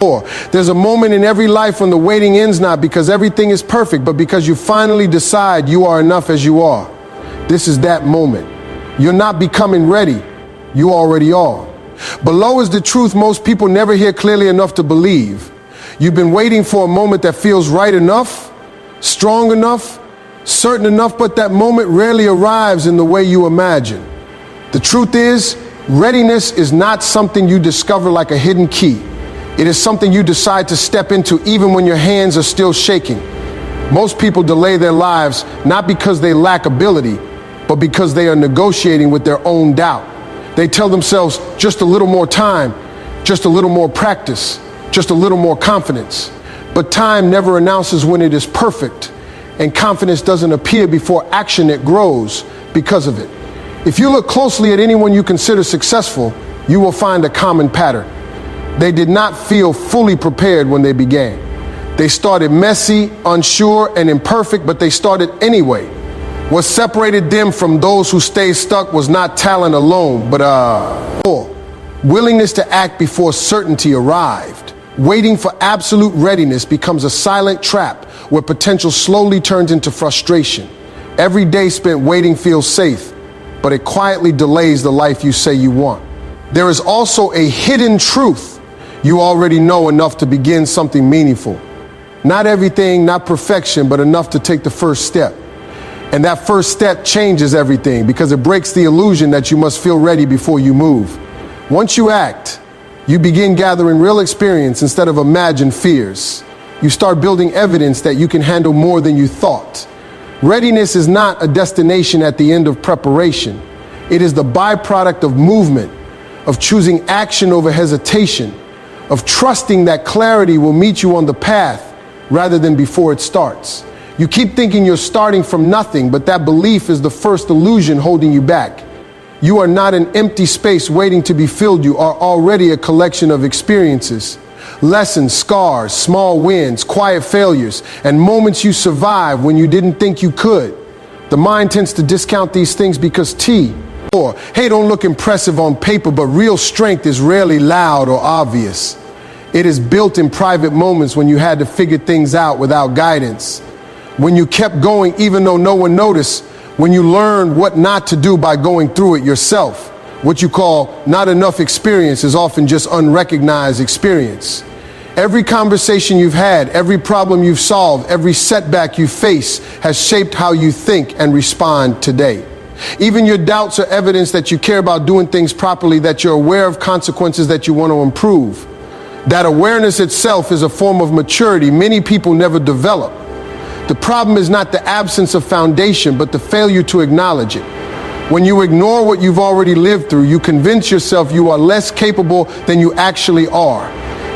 There's a moment in every life when the waiting ends not because everything is perfect, but because you finally decide you are enough as you are. This is that moment. You're not becoming ready. You already are. Below is the truth most people never hear clearly enough to believe. You've been waiting for a moment that feels right enough, strong enough, certain enough, but that moment rarely arrives in the way you imagine. The truth is, readiness is not something you discover like a hidden key. It is something you decide to step into even when your hands are still shaking. Most people delay their lives not because they lack ability, but because they are negotiating with their own doubt. They tell themselves just a little more time, just a little more practice, just a little more confidence. But time never announces when it is perfect, and confidence doesn't appear before action that grows because of it. If you look closely at anyone you consider successful, you will find a common pattern. They did not feel fully prepared when they began. They started messy, unsure, and imperfect, but they started anyway. What separated them from those who stayed stuck was not talent alone, but willingness to act before certainty arrived. Waiting for absolute readiness becomes a silent trap where potential slowly turns into frustration. Every day spent waiting feels safe, but it quietly delays the life you say you want. There is also a hidden truth. You already know enough to begin something meaningful. Not everything, not perfection, but enough to take the first step. And that first step changes everything because it breaks the illusion that you must feel ready before you move. Once you act, you begin gathering real experience instead of imagined fears. You start building evidence that you can handle more than you thought. Readiness is not a destination at the end of preparation. It is the byproduct of movement, of choosing action over hesitation, of trusting that clarity will meet you on the path rather than before it starts. You keep thinking you're starting from nothing, but that belief is the first illusion holding you back. You are not an empty space waiting to be filled. You are already a collection of experiences, lessons, scars, small wins, quiet failures, and moments you survived when you didn't think you could. The mind tends to discount these things because hey, don't look impressive on paper, but real strength is rarely loud or obvious. It is built in private moments when you had to figure things out without guidance. When you kept going even though no one noticed. When you learned what not to do by going through it yourself. What you call not enough experience is often just unrecognized experience. Every conversation you've had, every problem you've solved, every setback you face has shaped how you think and respond today. Even your doubts are evidence that you care about doing things properly, that you're aware of consequences, that you want to improve. That awareness itself is a form of maturity many people never develop. The problem is not the absence of foundation, but the failure to acknowledge it. When you ignore what you've already lived through, you convince yourself you are less capable than you actually are.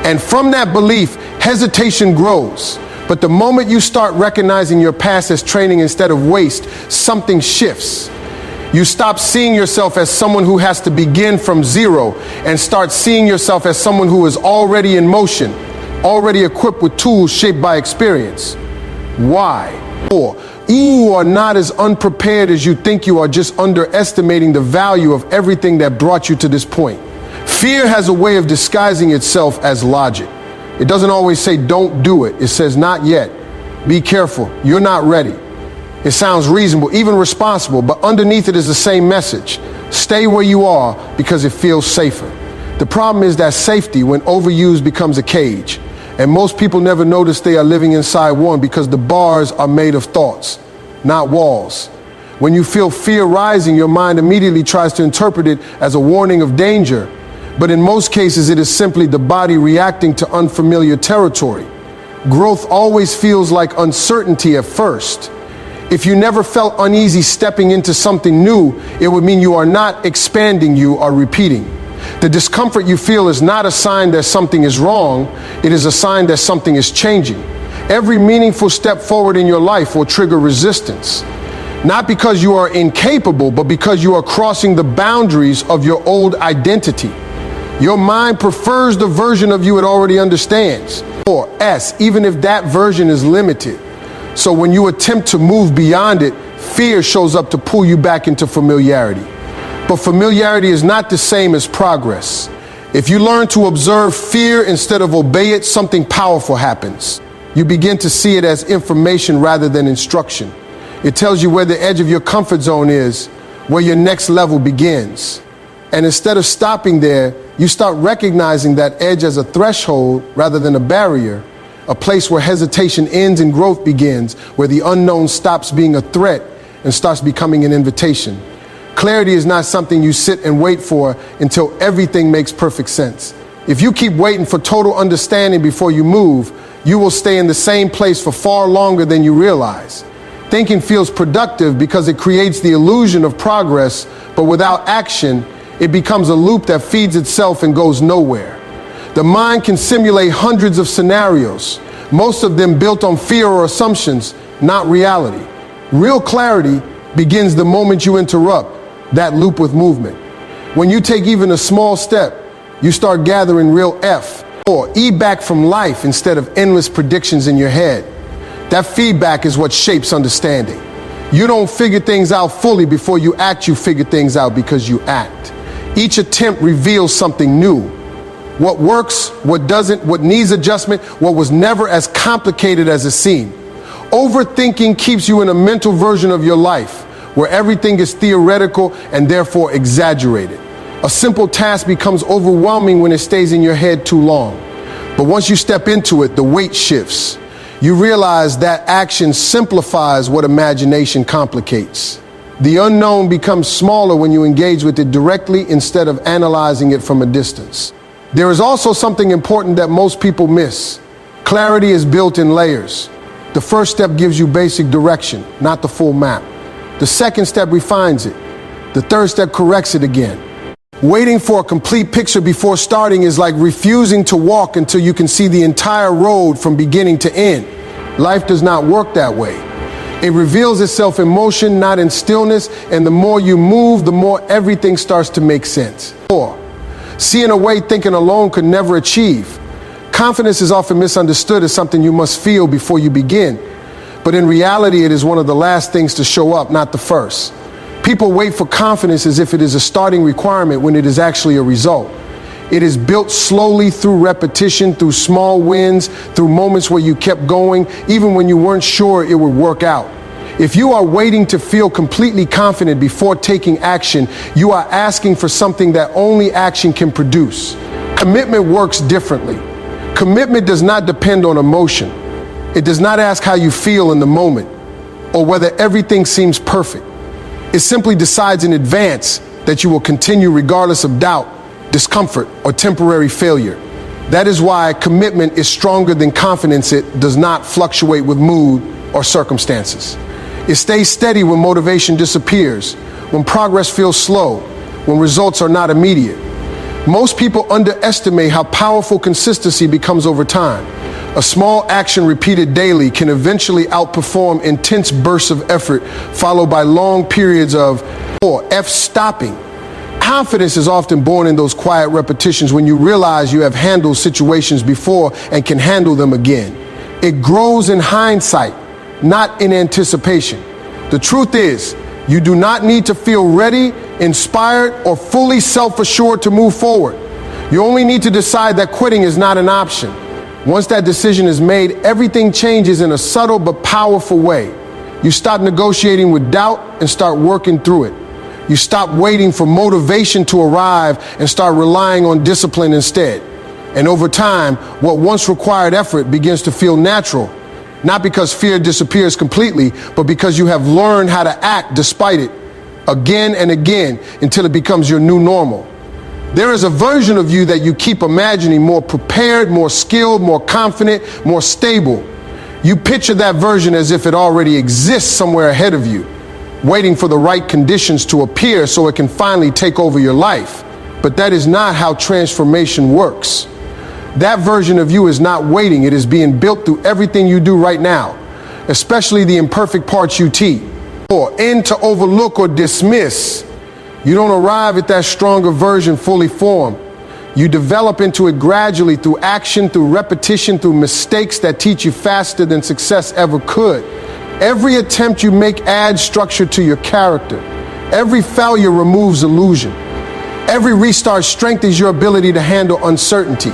And from that belief, hesitation grows. But the moment you start recognizing your past as training instead of waste, something shifts. You stop seeing yourself as someone who has to begin from zero and start seeing yourself as someone who is already in motion, already equipped with tools shaped by experience. Why? You are not as unprepared as you think you are, just underestimating the value of everything that brought you to this point. Fear has a way of disguising itself as logic. It doesn't always say don't do it. It says not yet. Be careful. You're not ready. It sounds reasonable, even responsible, but underneath it is the same message. Stay where you are because it feels safer. The problem is that safety, when overused, becomes a cage. And most people never notice they are living inside one because the bars are made of thoughts, not walls. When you feel fear rising, your mind immediately tries to interpret it as a warning of danger. But in most cases, it is simply the body reacting to unfamiliar territory. Growth always feels like uncertainty at first. If you never felt uneasy stepping into something new, it would mean you are not expanding, you are repeating. The discomfort you feel is not a sign that something is wrong, it is a sign that something is changing. Every meaningful step forward in your life will trigger resistance. Not because you are incapable, but because you are crossing the boundaries of your old identity. Your mind prefers the version of you it already understands, or S, even if that version is limited. So when you attempt to move beyond it, fear shows up to pull you back into familiarity. But familiarity is not the same as progress. If you learn to observe fear instead of obey it, something powerful happens. You begin to see it as information rather than instruction. It tells you where the edge of your comfort zone is, where your next level begins. And instead of stopping there, you start recognizing that edge as a threshold rather than a barrier, a place where hesitation ends and growth begins, where the unknown stops being a threat and starts becoming an invitation. Clarity is not something you sit and wait for until everything makes perfect sense. If you keep waiting for total understanding before you move, you will stay in the same place for far longer than you realize. Thinking feels productive because it creates the illusion of progress, but without action, it becomes a loop that feeds itself and goes nowhere. The mind can simulate hundreds of scenarios, most of them built on fear or assumptions, not reality. Real clarity begins the moment you interrupt that loop with movement. When you take even a small step, you start gathering real F or E back from life instead of endless predictions in your head. That feedback is what shapes understanding. You don't figure things out fully before you act, you figure things out because you act. Each attempt reveals something new. What works, what doesn't, what needs adjustment, what was never as complicated as it seemed. Overthinking keeps you in a mental version of your life where everything is theoretical and therefore exaggerated. A simple task becomes overwhelming when it stays in your head too long. But once you step into it, the weight shifts. You realize that action simplifies what imagination complicates. The unknown becomes smaller when you engage with it directly instead of analyzing it from a distance. There is also something important that most people miss. Clarity is built in layers. The first step gives you basic direction, not the full map. The second step refines it. The third step corrects it again. Waiting for a complete picture before starting is like refusing to walk until you can see the entire road from beginning to end. Life does not work that way. It reveals itself in motion, not in stillness, and the more you move, the more everything starts to make sense. 4. Seeing a way thinking alone could never achieve. Confidence is often misunderstood as something you must feel before you begin. But in reality, it is one of the last things to show up, not the first. People wait for confidence as if it is a starting requirement when it is actually a result. It is built slowly through repetition, through small wins, through moments where you kept going, even when you weren't sure it would work out. If you are waiting to feel completely confident before taking action, you are asking for something that only action can produce. Commitment works differently. Commitment does not depend on emotion. It does not ask how you feel in the moment or whether everything seems perfect. It simply decides in advance that you will continue regardless of doubt, discomfort, or temporary failure. That is why commitment is stronger than confidence. It does not fluctuate with mood or circumstances. It stays steady when motivation disappears, when progress feels slow, when results are not immediate. Most people underestimate how powerful consistency becomes over time. A small action repeated daily can eventually outperform intense bursts of effort, followed by long periods of stopping. Confidence is often born in those quiet repetitions when you realize you have handled situations before and can handle them again. It grows in hindsight, not in anticipation. The truth is, you do not need to feel ready, inspired, or fully self-assured to move forward. You only need to decide that quitting is not an option. Once that decision is made, everything changes in a subtle but powerful way. You stop negotiating with doubt and start working through it. You stop waiting for motivation to arrive and start relying on discipline instead. And over time, what once required effort begins to feel natural, not because fear disappears completely, but because you have learned how to act despite it again and again until it becomes your new normal. There is a version of you that you keep imagining more prepared, more skilled, more confident, more stable. You picture that version as if it already exists somewhere ahead of you, waiting for the right conditions to appear so it can finally take over your life. But that is not how transformation works. That version of you is not waiting. It is being built through everything you do right now, especially the imperfect parts you tend to overlook or dismiss. You don't arrive at that stronger version fully formed. You develop into it gradually through action, through repetition, through mistakes that teach you faster than success ever could. Every attempt you make adds structure to your character. Every failure removes illusion. Every restart strengthens your ability to handle uncertainty.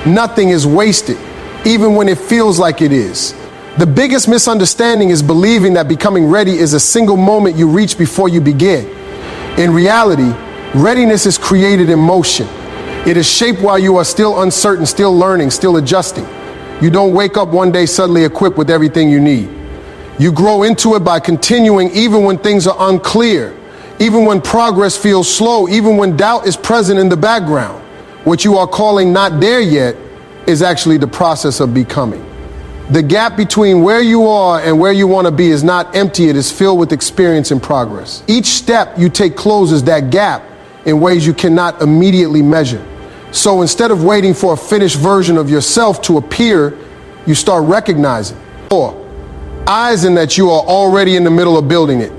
Nothing is wasted, even when it feels like it is. The biggest misunderstanding is believing that becoming ready is a single moment you reach before you begin. In reality, readiness is created in motion. It is shaped while you are still uncertain, still learning, still adjusting. You don't wake up one day suddenly equipped with everything you need. You grow into it by continuing even when things are unclear, even when progress feels slow, even when doubt is present in the background. What you are calling not there yet is actually the process of becoming. The gap between where you are and where you want to be is not empty, it is filled with experience and progress. Each step you take closes that gap in ways you cannot immediately measure. So instead of waiting for a finished version of yourself to appear, you start recognizing. Eyes in that you are already in the middle of building it.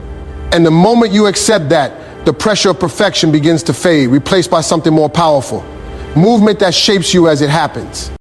And the moment you accept that, the pressure of perfection begins to fade, replaced by something more powerful. Movement that shapes you as it happens.